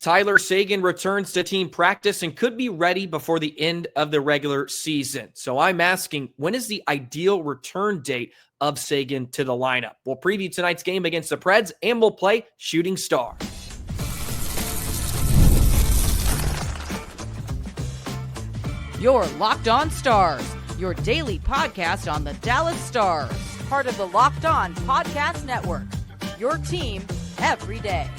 Tyler Seguin returns to team practice and could be ready before the end of the regular season. So I'm asking, when is the ideal return date of Seguin to the lineup? We'll preview tonight's game against the Preds, and we'll play Shooting Star. You're Locked On Stars, your daily podcast on the Dallas Stars. Part of the Locked On Podcast Network, your team every day.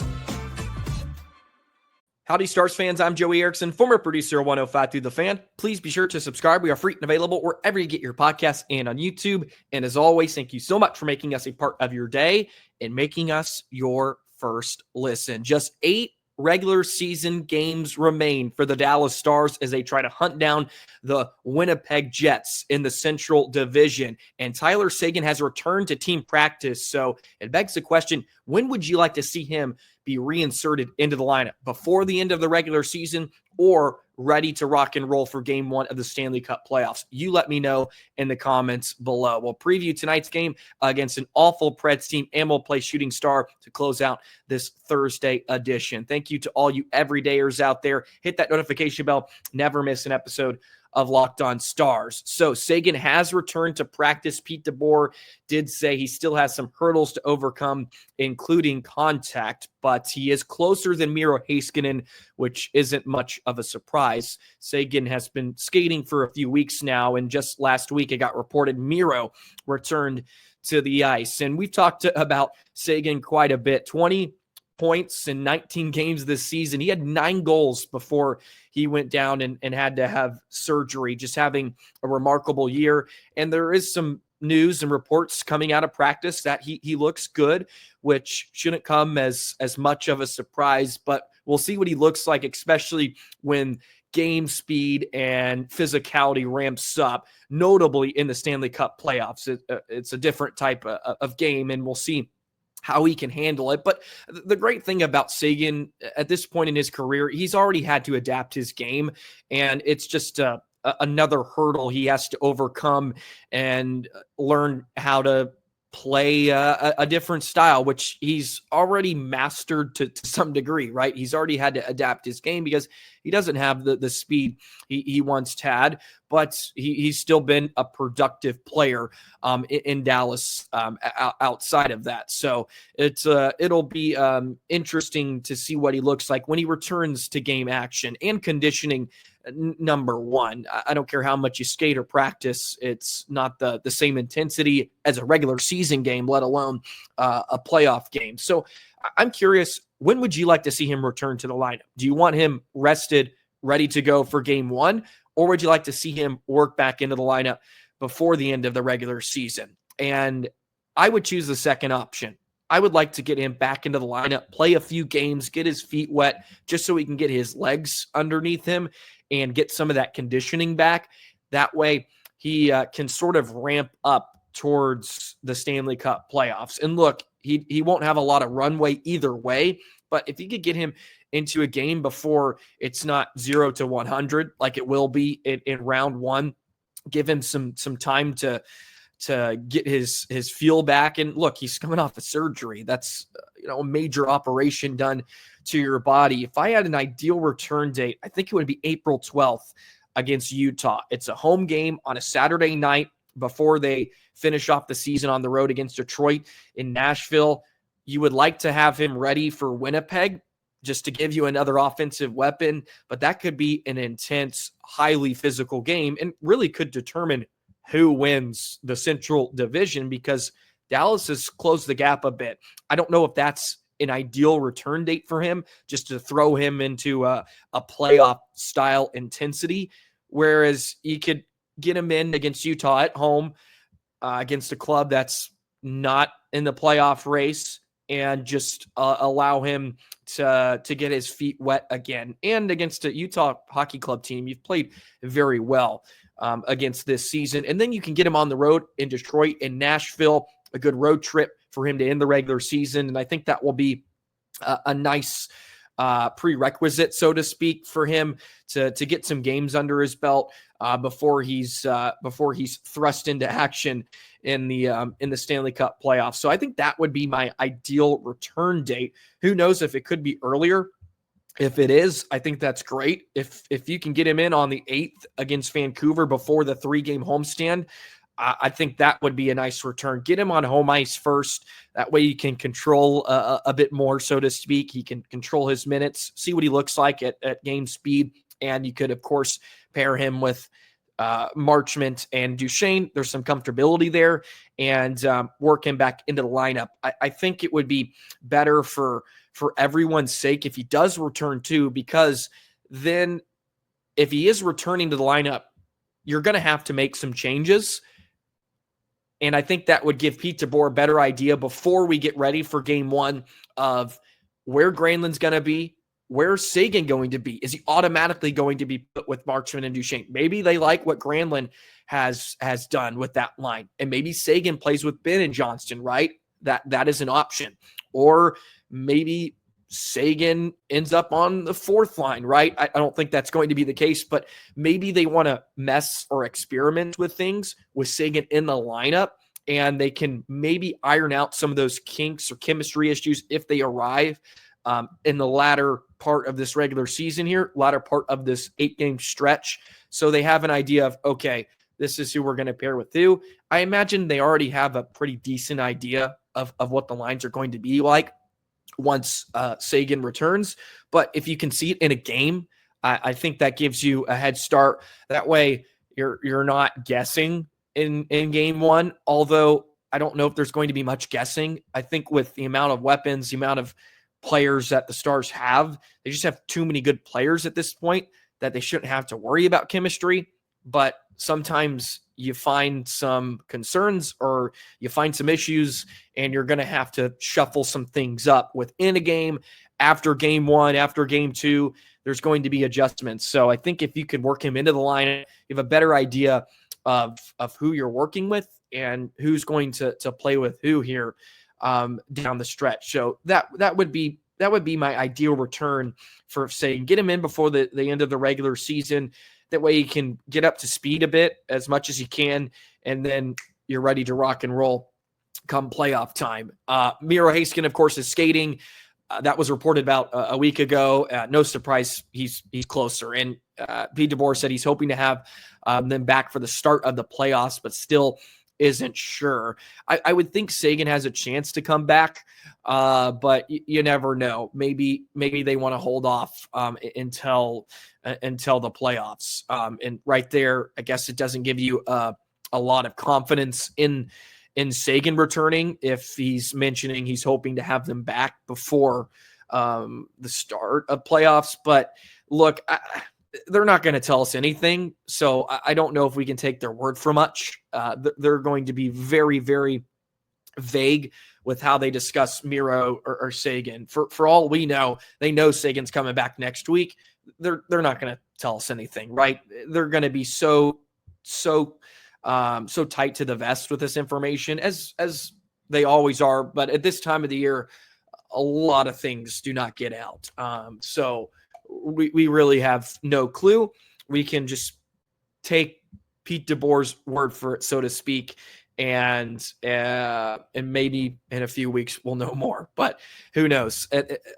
Howdy, Stars fans. I'm Joey Erickson, former producer of 105 Through the Fan. Please be sure to subscribe. We are free and available wherever you get your podcasts and on YouTube. And as always, thank you so much for making us a part of your day and making us your first listen. Just 8 regular season games remain for the Dallas Stars as they try to hunt down the Winnipeg Jets in the Central Division. And Tyler Seguin has returned to team practice. So it begs the question, when would you like to see him be reinserted into the lineup? Before the end of the regular season or ready to rock and roll for game 1 of the Stanley Cup playoffs? You let me know in the comments below. We'll preview tonight's game against an awful Preds team, and we'll play Shooting Star to close out this Thursday edition. Thank you to all you everydayers out there. Hit that notification bell. Never miss an episode of Locked On Stars. So Seguin has returned to practice. Pete DeBoer did say he still has some hurdles to overcome, including contact, but he is closer than Miro Heiskanen, which isn't much of a surprise. Seguin has been skating for a few weeks now, and just last week it got reported Miro returned to the ice. And we've talked about Seguin quite a bit. 20 points in 19 games this season. He had 9 goals before he went down and had to have surgery, just having a remarkable year. And there is some news and reports coming out of practice that he looks good, which shouldn't come as much of a surprise, but we'll see what he looks like, especially when game speed and physicality ramps up, notably in the Stanley Cup playoffs. It's a different type of game, and we'll see how he can handle it. But the great thing about Seguin at this point in his career, he's already had to adapt his game, and it's just another hurdle he has to overcome and learn how to play a different style, which he's already mastered to some degree, right? He's already had to adapt his game because he doesn't have the speed he once had, but he's still been a productive player in Dallas outside of that. So it'll be interesting to see what he looks like when he returns to game action and conditioning. Number one, I don't care how much you skate or practice. It's not the same intensity as a regular season game, let alone a playoff game. So I'm curious, when would you like to see him return to the lineup? Do you want him rested, ready to go for game 1? Or would you like to see him work back into the lineup before the end of the regular season? And I would choose the second option. I would like to get him back into the lineup, play a few games, get his feet wet, just so he can get his legs underneath him and get some of that conditioning back. That way he can sort of ramp up towards the Stanley Cup playoffs. And look, he won't have a lot of runway either way, but if you could get him into a game before it's not 0 to 100 like it will be in round 1, give him some time to get his feel back. And look, he's coming off a surgery. That's a major operation done to your body. If I had an ideal return date, I think it would be April 12th against Utah. It's a home game on a Saturday night before they finish off the season on the road against Detroit in Nashville. You would like to have him ready for Winnipeg just to give you another offensive weapon, but that could be an intense, highly physical game and really could determine who wins the Central Division, because Dallas has closed the gap a bit. I don't know if that's an ideal return date for him, just to throw him into a playoff style intensity, whereas you could get him in against Utah at home against a club that's not in the playoff race, and just allow him to get his feet wet again. And against a Utah Hockey Club team, you've played very well against this season. And then you can get him on the road in Detroit and Nashville, a good road trip for him to end the regular season. And I think that will be a nice prerequisite, so to speak, for him to get some games under his belt before he's thrust into action in the Stanley Cup playoffs. So I think that would be my ideal return date. Who knows if it could be earlier? If it is, I think that's great. If you can get him in on the 8th against Vancouver before the 3-game homestand, I think that would be a nice return. Get him on home ice first. That way you can control a bit more, so to speak. He can control his minutes, see what he looks like at game speed. And you could, of course, pair him with Marchment and Duchesne. There's some comfortability there, and work him back into the lineup. I think it would be better for everyone's sake if he does return too, because then if he is returning to the lineup, you're going to have to make some changes. And I think that would give Pete DeBoer a better idea before we get ready for game 1 of where Granlund's going to be, where's Seguin going to be? Is he automatically going to be put with Marchment and Duchesne? Maybe they like what Granlund has done with that line, and maybe Seguin plays with Ben and Johnston, right? That is an option. Or maybe Seguin ends up on the 4th line, right? I don't think that's going to be the case, but maybe they want to mess or experiment with things with Seguin in the lineup, and they can maybe iron out some of those kinks or chemistry issues if they arrive in the latter part of this regular season here, latter part of this 8-game stretch. So they have an idea of, okay, this is who we're going to pair with who. I imagine they already have a pretty decent idea of what the lines are going to be like once Seguin returns. But if you can see it in a game, I think that gives you a head start. That way you're not guessing in game 1, although I don't know if there's going to be much guessing. I think with the amount of weapons, the amount of players that the Stars have, they just have too many good players at this point that they shouldn't have to worry about chemistry. But sometimes you find some concerns or you find some issues, and you're going to have to shuffle some things up within a game. After game 1, after game 2, there's going to be adjustments. So I think if you could work him into the line, you have a better idea of who you're working with and who's going to play with who here down the stretch. So that would be my ideal return for saying get him in before the end of the regular season. That way he can get up to speed a bit as much as he can, and then you're ready to rock and roll come playoff time. Miro Heiskanen, of course, is skating. That was reported about a week ago. No surprise, he's closer. And Pete DeBoer said he's hoping to have them back for the start of the playoffs, but still isn't sure. I would think Seguin has a chance to come back, but you never know. Maybe they want to hold off until the playoffs. And right there, I guess it doesn't give you a lot of confidence in Seguin returning if he's mentioning he's hoping to have them back before the start of playoffs. But look, they're not going to tell us anything, so I don't know if we can take their word for much. They're going to be very, very vague with how they discuss Miro or Seguin. For all we know, they know Sagan's coming back next week. They're not going to tell us anything, right? They're going to be so tight to the vest with this information, as they always are. But at this time of the year, a lot of things do not get out. So we really have no clue. We can just take Pete DeBoer's word for it, so to speak, and maybe in a few weeks we'll know more. But who knows?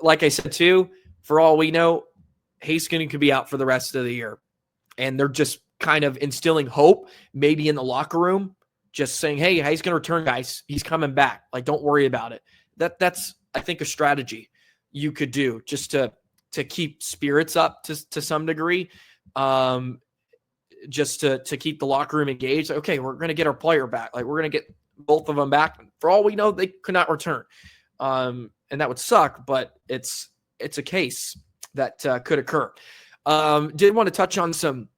Like I said too, for all we know, Heiskanen could be out for the rest of the year, and they're just kind of instilling hope, maybe in the locker room, just saying, "Hey, he's going to return, guys. He's coming back. Like, don't worry about it." That's I think a strategy you could do just to keep spirits up to some degree, just to keep the locker room engaged. Okay, we're going to get our player back. Like, we're going to get both of them back. For all we know, they could not return, and that would suck. But it's a case that could occur. Did want to touch on some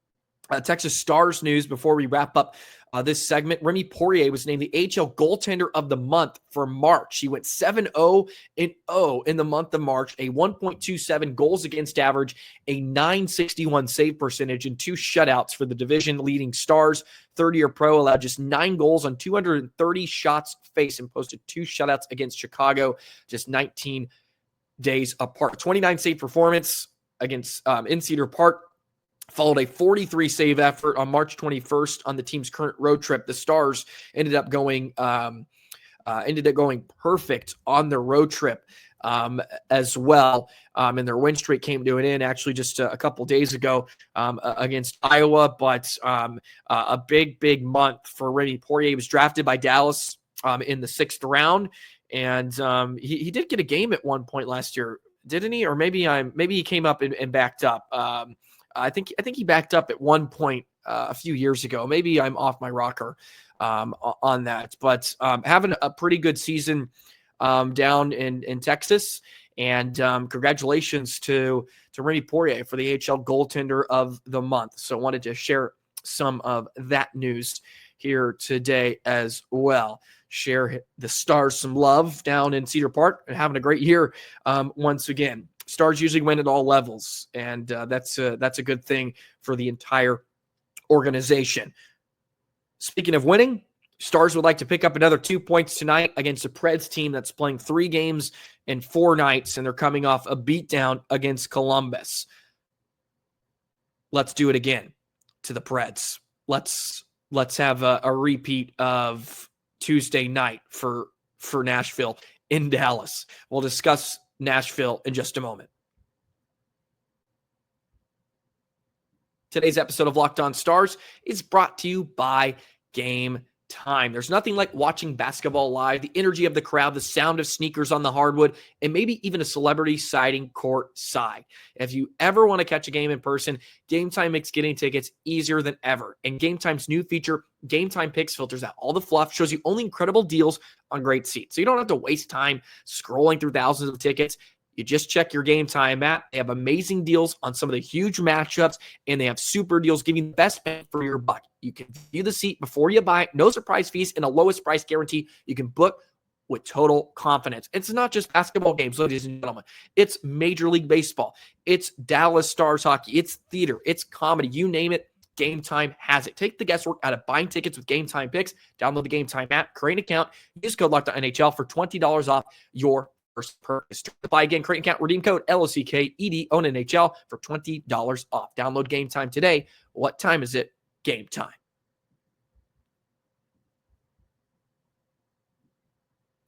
Texas Stars news before we wrap up this segment. Remy Poirier was named the AHL Goaltender of the Month for March. He went 7-0-0 in the month of March, a 1.27 goals against average, a .961 save percentage, and 2 shutouts for the division-leading Stars. 30-year pro, allowed just 9 goals on 230 shots faced and posted 2 shutouts against Chicago, just 19 days apart. 29 save performance against in Cedar Park. Followed a 43 save effort on March 21st on the team's current road trip. The Stars ended up going perfect on their road trip. as well. And their win streak came to an end actually just a couple days ago against Iowa. But a big month for Remy Poirier. He was drafted by Dallas in the 6th round. And he did get a game at one point last year, didn't he? Or maybe he came up and backed up. I think he backed up at one point a few years ago. Maybe I'm off my rocker on that. But having a pretty good season down in Texas. And congratulations to Remy Poirier for the AHL goaltender of the month. So I wanted to share some of that news here today as well. Share the Stars some love down in Cedar Park and having a great year once again. Stars usually win at all levels, and that's a good thing for the entire organization. Speaking of winning, Stars would like to pick up another 2 points tonight against a Preds team that's playing 3 games in 4 nights, and they're coming off a beatdown against Columbus. Let's do it again to the Preds. Let's have a repeat of Tuesday night for Nashville in Dallas. We'll discuss Nashville in just a moment. Today's episode of Locked On Stars is brought to you by Game Time. There's nothing like watching basketball live, the energy of the crowd, the sound of sneakers on the hardwood, and maybe even a celebrity sighting court side. If you ever want to catch a game in person, Game Time makes getting tickets easier than ever. And Game Time's new feature, Game Time Picks, filters out all the fluff, shows you only incredible deals on great seats. So you don't have to waste time scrolling through thousands of tickets. You just check your Game Time app. They have amazing deals on some of the huge matchups, and they have super deals giving the best bang for your buck. You can view the seat before you buy, no surprise fees, and a lowest price guarantee. You can book with total confidence. It's not just basketball games, ladies and gentlemen. It's Major League Baseball. It's Dallas Stars hockey. It's theater. It's comedy. You name it, Game Time has it. Take the guesswork out of buying tickets with Game Time Picks. Download the Game Time app, create an account, use code LOCKEDONNHL for $20 off your first purchase. Buy again, create an account, redeem code LOCKED on NHL for $20 off. Download Game Time today. What time is it? Game time.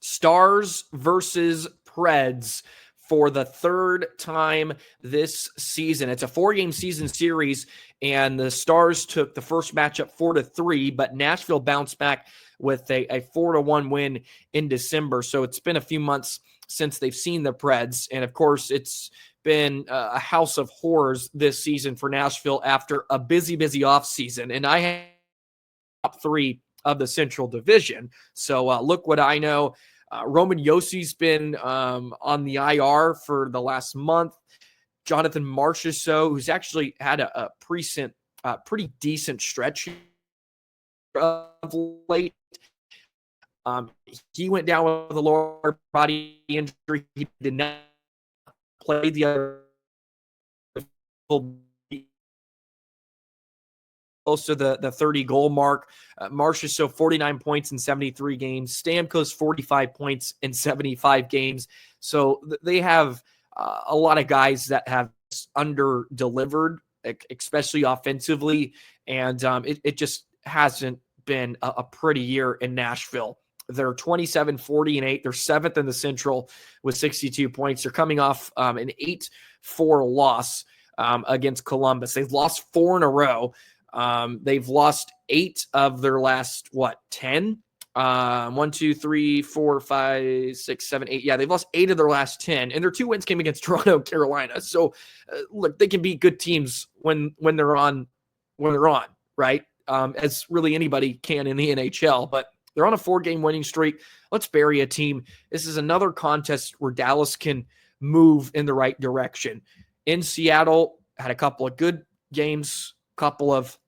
Stars versus Preds for the 3rd time this season. It's a 4-game season series, and the Stars took the first matchup 4-3, but Nashville bounced back with a 4-1 win in December. So it's been a few months since they've seen the Preds. And of course, it's been a house of horrors this season for Nashville after a busy offseason. And I have top 3 of the Central Division. So look what I know. Roman Yossi's been on the IR for the last month. Jonathan Marchessault, who's actually had a pretty decent stretch of late. He went down with a lower body injury. He did not play the other close to the 30-goal mark. Marchessault, 49 points in 73 games. Stamkos, 45 points in 75 games. So they have a lot of guys that have under-delivered, especially offensively, and it just hasn't been a pretty year in Nashville. They're 27-40-8. They're 7th in the Central with 62 points. They're coming off an 8-4 loss against Columbus. They've lost 4 in a row. They've lost 8 of their last, 10? 1, 2, 3, 4, 5, 6, 7, 8. Yeah, they've lost 8 of their last 10, and their 2 wins came against Toronto and Carolina. So, look, they can beat good teams when they're on, right? As really anybody can in the NHL. But they're on a 4-game winning streak. Let's bury a team. This is another contest where Dallas can move in the right direction. In Seattle, had a couple of good games, couple of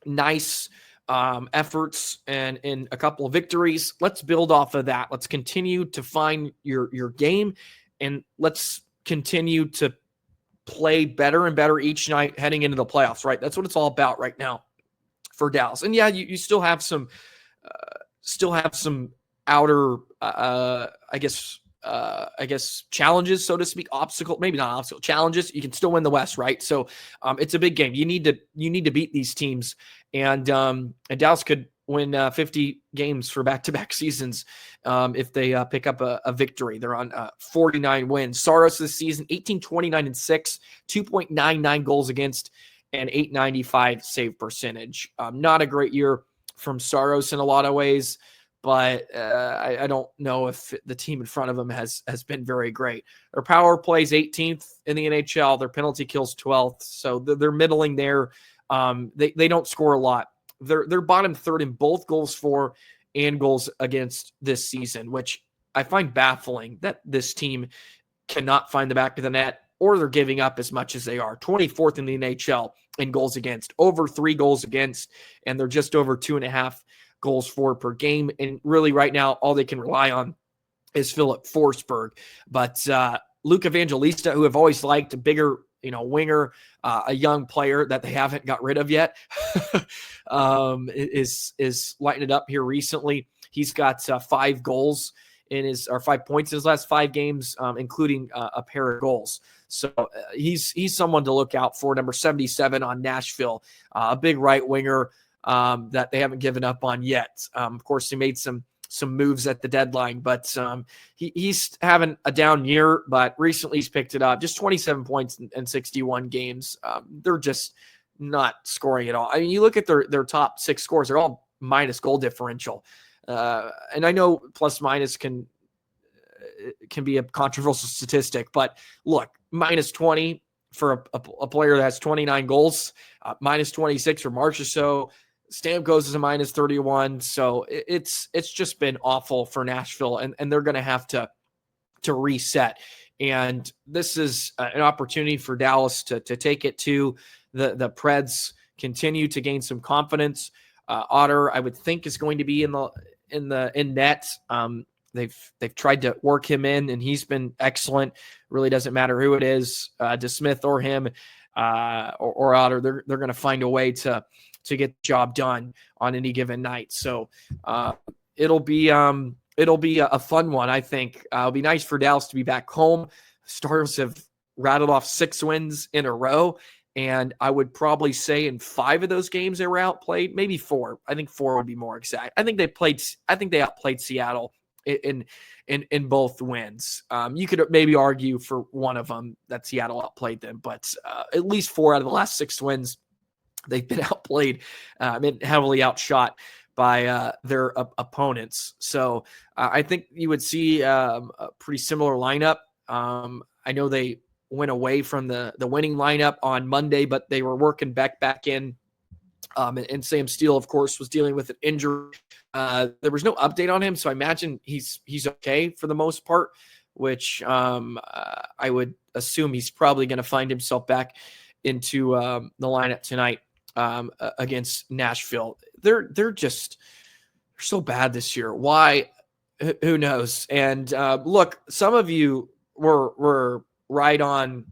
nice efforts, and in a couple of victories. Let's build off of that. Let's continue to find your game, and let's continue to play better and better each night heading into the playoffs, right? That's what it's all about right now for Dallas. And yeah, you still have some outer, I guess challenges, so to speak, maybe not obstacle, challenges. You can still win the West, right? So it's a big game. You need to beat these teams, and Dallas could win 50 games for back-to-back seasons if they pick up a victory. They're on 49 wins. Saros this season, 18-29-6, 2.99 goals against, and 895 save percentage. Not a great year from Saros in a lot of ways, but I don't know if the team in front of him has been very great. Their power plays 18th in the NHL. Their penalty kills 12th, so they're middling there. They don't score a lot. They're bottom third in both goals for and goals against this season, which I find baffling that this team cannot find the back of the net, or they're giving up as much as they are. 24th in the NHL in goals against, over 3 goals against, and they're just over 2.5 goals for per game. And really right now, all they can rely on is Philip Forsberg. But Luke Evangelista, who I've always liked, a bigger winger, a young player that they haven't got rid of yet, is lighting it up here recently. He's got 5 goals or 5 points in his last 5 games, including a pair of goals. So he's someone to look out for. Number 77 on Nashville, a big right winger that they haven't given up on yet. Of course, they made some moves at the deadline, but he's having a down year, but recently he's picked it up. Just 27 points in 61 games. They're just not scoring at all. I mean, you look at their top 6 scores, they're all minus goal differential. And I know plus minus can be a controversial statistic, but look, minus 20 for a player that has 29 goals, minus 26 for Marchessault. Stamkos is a minus 31. So it's just been awful for Nashville, and they're going to have to reset. And this is an opportunity for Dallas to take it to the Preds, continue to gain some confidence. Otter, I would think, is going to be in net. They've tried to work him in, and he's been excellent. Really doesn't matter who it is, DeSmith or him, or Otter. They're going to find a way to get the job done on any given night. So it'll be a fun one, I think. It'll be nice for Dallas to be back home. Stars have rattled off 6 wins in a row, and I would probably say in 5 of those games they were outplayed, maybe 4. I think 4 would be more exact. I think they outplayed Seattle in both wins. You could maybe argue for one of them that Seattle outplayed them, but at least 4 out of the last 6 wins, they've been outplayed, heavily outshot by their opponents. So I think you would see a pretty similar lineup. I know they went away from the winning lineup on Monday, but they were working back in. And Sam Steele, of course, was dealing with an injury. There was no update on him, so I imagine he's okay for the most part, which I would assume he's probably going to find himself back into the lineup tonight against Nashville. They're so bad this year. Why? Who knows? And look, some of you were right on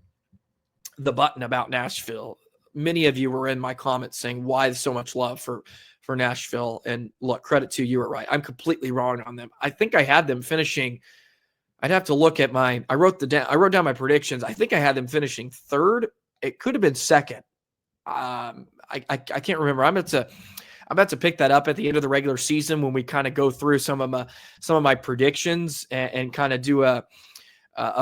the button about Nashville. Many of you were in my comments saying, why so much love for Nashville? And look, credit to you, were right. I'm completely wrong on them. I think I had them finishing. I'd have to look at I wrote down my predictions. I think I had them finishing 3rd. It could have been 2nd. I can't remember. I'm about to pick that up at the end of the regular season when we kind of go through some of my predictions and kind of do a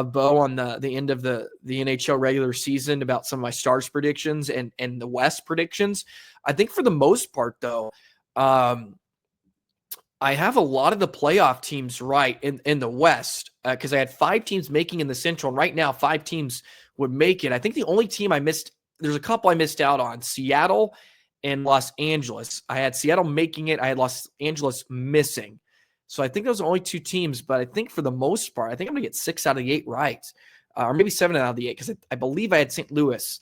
bow on the end of the NHL regular season about some of my Stars predictions and the West predictions. I think for the most part, though, I have a lot of the playoff teams right in the West because I had 5 teams making in the Central, and right now 5 teams would make it. I think the only team there's a couple I missed out on, Seattle and Los Angeles. I had Seattle making it. I had Los Angeles missing. So I think those are only 2 teams, but I think for the most part, I think I'm going to get 6 out of the 8 right, or maybe 7 out of the 8, because I believe I had St. Louis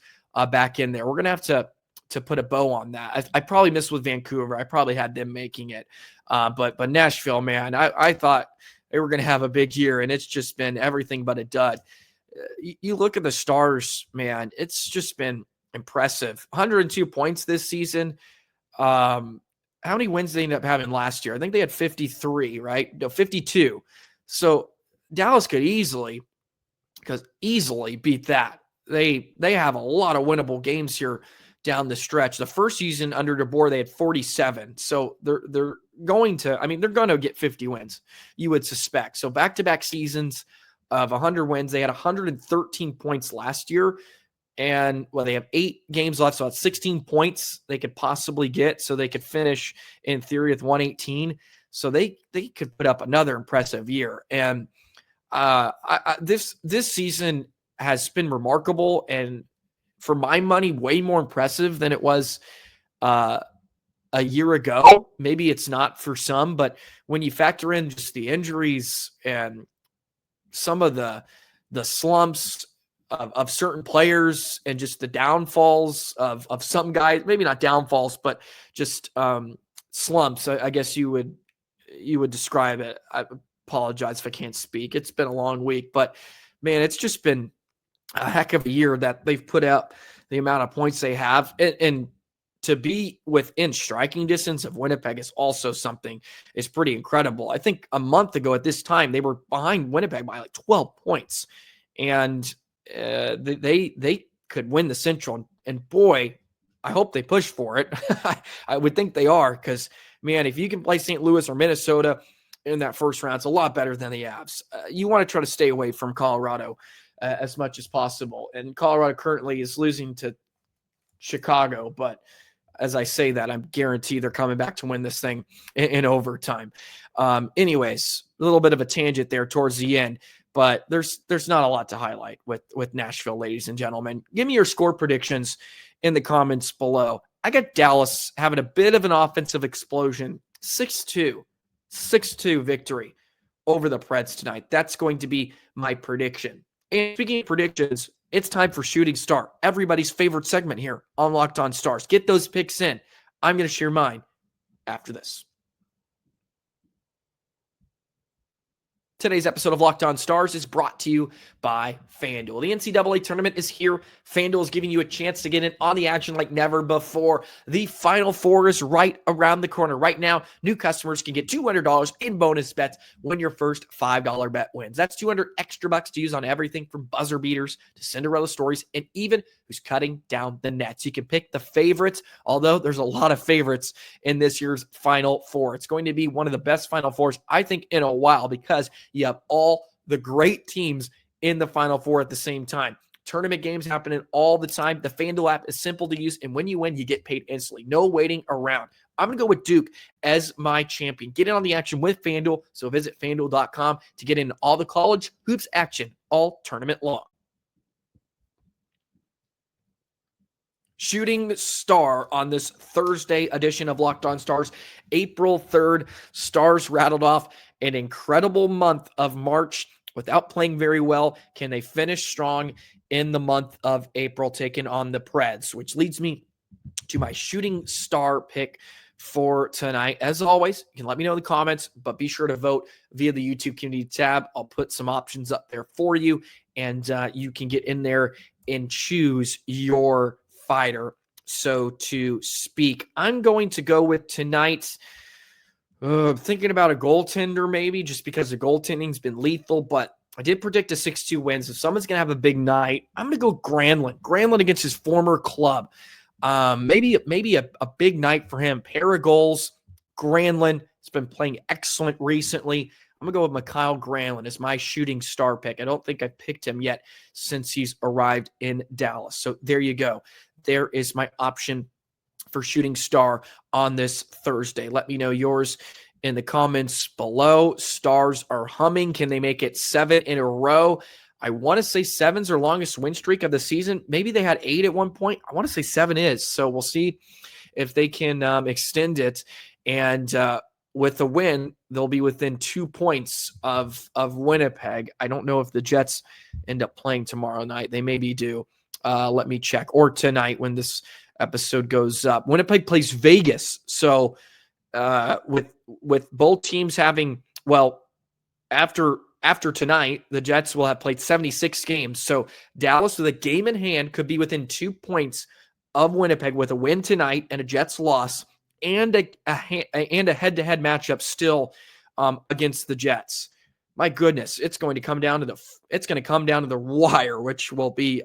back in there. We're going to have to put a bow on that. I probably missed with Vancouver. I probably had them making it. But Nashville, man, I thought they were going to have a big year, and it's just been everything but a dud. You look at the Stars, man, it's just been impressive. 102 points this season. How many wins did they end up having last year? I think they had 53, right? No, 52. So Dallas could easily beat that. They have a lot of winnable games here down the stretch. The first season under DeBoer, they had 47. So they're going to get 50 wins, you would suspect. So back-to-back seasons of 100 wins. They had 113 points last year. And they have 8 games left, so that's 16 points they could possibly get. So they could finish in theory with 118. So they could put up another impressive year. And this season has been remarkable, and for my money, way more impressive than it was a year ago. Maybe it's not for some, but when you factor in just the injuries and some of the slumps of certain players and just the downfalls of some guys, maybe not downfalls, but just slumps, I guess you would describe it. I apologize if I can't speak. It's been a long week, but man, it's just been a heck of a year that they've put out the amount of points they have. And to be within striking distance of Winnipeg is also something is pretty incredible. I think a month ago at this time, they were behind Winnipeg by like 12 points. And they could win the Central, and boy, I hope they push for it. I would think they are, because man, if you can play St. Louis or Minnesota in that first round, it's a lot better than the Avs. You want to try to stay away from Colorado as much as possible, and Colorado currently is losing to Chicago, but as I say that, I'm guaranteed they're coming back to win this thing in overtime. Anyways, a little bit of a tangent there towards the end. But there's not a lot to highlight with Nashville, ladies and gentlemen. Give me your score predictions in the comments below. I got Dallas having a bit of an offensive explosion. 6-2 victory over the Preds tonight. That's going to be my prediction. And speaking of predictions, it's time for Shooting Star, everybody's favorite segment here on Locked On Stars. Get those picks in. I'm going to share mine after this. Today's episode of Locked On Stars is brought to you by FanDuel. The NCAA tournament is here. FanDuel is giving you a chance to get in on the action like never before. The Final Four is right around the corner. Right now, new customers can get $200 in bonus bets when your first $5 bet wins. That's $200 extra bucks to use on everything from buzzer beaters to Cinderella stories and even who's cutting down the nets. You can pick the favorites, although there's a lot of favorites in this year's Final Four. It's going to be one of the best Final Fours, I think, in a while, because you have all the great teams in the Final Four at the same time. Tournament games happening all the time. The FanDuel app is simple to use, and when you win, you get paid instantly. No waiting around. I'm going to go with Duke as my champion. Get in on the action with FanDuel, so visit FanDuel.com to get into all the college hoops action all tournament long. Shooting Star on this Thursday edition of Locked On Stars. April 3rd, Stars rattled off an incredible month of March without playing very well. Can they finish strong in the month of April, taking on the Preds? Which leads me to my Shooting Star pick for tonight. As always, you can let me know in the comments, but be sure to vote via the YouTube community tab. I'll put some options up there for you, and you can get in there and choose your fighter, so to speak. I'm going to go with tonight's thinking about a goaltender, maybe, just because the goaltending's been lethal, but I did predict a 6-2 win, so someone's going to have a big night. I'm going to go Granlund. Granlund against his former club. Maybe a big night for him. Pair of goals. Granlund has been playing excellent recently. I'm going to go with Mikhail Granlund as my Shooting Star pick. I don't think I've picked him yet since he's arrived in Dallas. So there you go. There is my option for Shooting Star on this Thursday. Let me know yours in the comments below. Stars are humming. Can they make it 7 in a row? I want to say 7's their longest win streak of the season. Maybe they had 8 at one point. I want to say 7 is. So we'll see if they can extend it. And with the win, they'll be within 2 points of Winnipeg. I don't know if the Jets end up playing tomorrow night. They maybe do. Let me check. Or tonight when this episode goes up. Winnipeg plays Vegas. So with both teams having, well, after tonight, the Jets will have played 76 games. So Dallas, with a game in hand, could be within 2 points of Winnipeg with a win tonight and a Jets loss, and a head-to-head matchup still against the Jets. My goodness, it's going to come down to the wire, which will be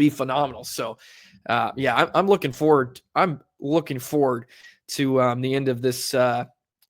phenomenal. So I'm looking forward. I'm looking forward to the end of this to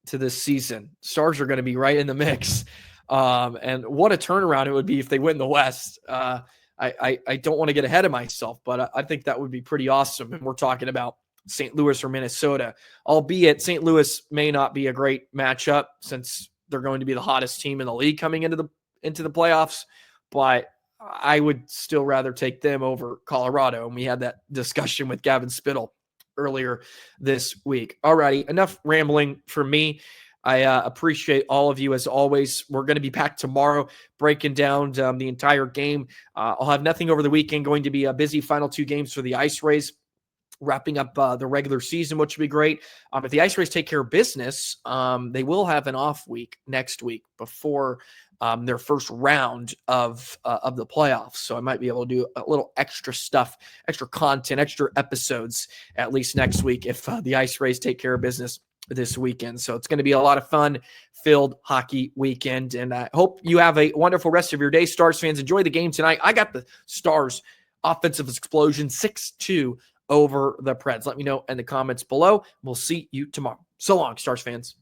this season. Stars are going to be right in the mix, and what a turnaround it would be if they win the West. I don't want to get ahead of myself, but I think that would be pretty awesome. And we're talking about St. Louis or Minnesota, albeit St. Louis may not be a great matchup since they're going to be the hottest team in the league coming into the playoffs. But I would still rather take them over Colorado. And we had that discussion with Gavin Spittle earlier this week. Alrighty, enough rambling for me. I appreciate all of you as always. We're going to be back tomorrow breaking down the entire game. I'll have nothing over the weekend. Going to be a busy final 2 games for the Ice Rays, wrapping up the regular season, which would be great. If the Ice Rays take care of business, they will have an off week next week before their first round of the playoffs. So I might be able to do a little extra stuff, extra content, extra episodes at least next week if the Ice Rays take care of business this weekend. So it's going to be a lot of fun-filled hockey weekend, and I hope you have a wonderful rest of your day. Stars fans, enjoy the game tonight. I got the Stars offensive explosion 6-2 over the Preds. Let me know in the comments below. We'll see you tomorrow. So long, Stars fans.